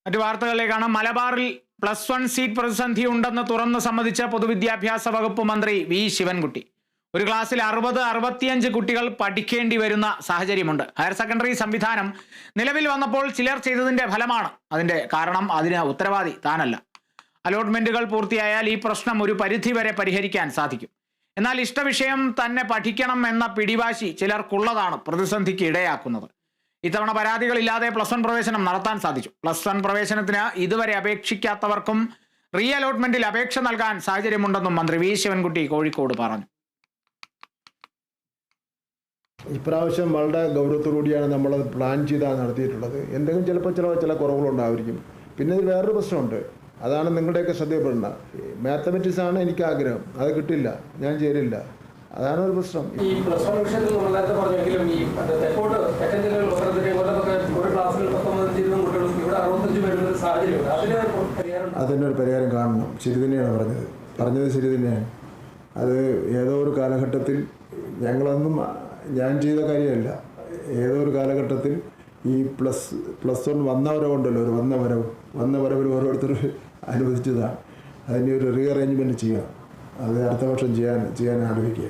മറ്റു വാർത്തകളിലേക്കാണ്. മലബാറിൽ +1 സീറ്റ് പ്രതിസന്ധി ഉണ്ടെന്ന് തുറന്നു സമ്മതിച്ച പൊതുവിദ്യാഭ്യാസ വകുപ്പ് മന്ത്രി വി ശിവൻകുട്ടി. ഒരു ക്ലാസ്സിൽ 65 കുട്ടികൾ പഠിക്കേണ്ടി വരുന്ന സാഹചര്യമുണ്ട്. ഹയർ സെക്കൻഡറി സംവിധാനം നിലവിൽ വന്നപ്പോൾ ചിലർ ചെയ്തതിന്റെ ഫലമാണ്. അതിന്റെ കാരണം അതിന് ഉത്തരവാദി താനല്ല. അലോട്ട്മെന്റുകൾ പൂർത്തിയായാൽ ഈ പ്രശ്നം ഒരു പരിധിവരെ പരിഹരിക്കാൻ സാധിക്കും. എന്നാൽ ഇഷ്ടവിഷയം തന്നെ പഠിക്കണം എന്ന പിടിവാശി ചിലർക്കുള്ളതാണ് പ്രതിസന്ധിക്ക് ഇടയാക്കുന്നത്. ഇത്തവണ പരാതികളില്ലാതെ +1 പ്രവേശനം നടത്താൻ സാധിച്ചു. +1 പ്രവേശനത്തിന് ഇതുവരെ അപേക്ഷിക്കാത്തവർക്കും റീ അലോട്ട്മെന്റിൽ അപേക്ഷ നൽകാൻ സാഹചര്യമുണ്ടെന്നും മന്ത്രി വി ശിവൻകുട്ടി കോഴിക്കോട് പറഞ്ഞു. ഇപ്രാവശ്യം വളരെ ഗൗരവത്തോടുകൂടിയാണ് നമ്മളത് പ്ലാൻ ചെയ്താണ് നടത്തിയിട്ടുള്ളത്. എന്തെങ്കിലും ചിലപ്പോൾ ചില കുറവുകളുണ്ടായിരിക്കും. പിന്നെ ഇതിൽ വേറൊരു പ്രശ്നമുണ്ട്, അതാണ് നിങ്ങളുടെയൊക്കെ ശ്രദ്ധയപ്പെടുന്നത്. മാത്തമെറ്റിക്സ് ആണ് എനിക്ക് ആഗ്രഹം, അത് കിട്ടില്ല, ഞാൻ ചേരില്ല, അതാണ് ഒരു പ്രശ്നം. ഈ +1 വിഷയത്തിൽ നമ്മൾ നേരത്തെ പറഞ്ഞെങ്കിലും ഈ തെക്കോട്ട് തെക്കൻ ജില്ലകൾ ഒരു ക്ലാസ്സിൽ 19 കുട്ടികളും ഇവിടെ 65 പേരുടെ ഒരു സാഹചര്യമുണ്ട്. അതിനൊരു പരിഹാരം കാണണം. ശരി തന്നെയാണ് പറഞ്ഞത് ശരി തന്നെയാണ്. അത് ഏതോ ഒരു കാലഘട്ടത്തിൽ ഞങ്ങളൊന്നും ഞാൻ ചെയ്ത കാര്യമല്ല. ഏതോ ഒരു കാലഘട്ടത്തിൽ ഈ +1 വന്നവരവുണ്ടല്ലോ, ഒരു വന്ന വരവിൽ ഓരോരുത്തർ അനുവദിച്ചതാണ്. അതിൻ്റെ ഒരു റീഅറേഞ്ച്മെൻറ്റ് ചെയ്യണം. അത് അടുത്ത വർഷം ചെയ്യാൻ ആലോചിക്കുക.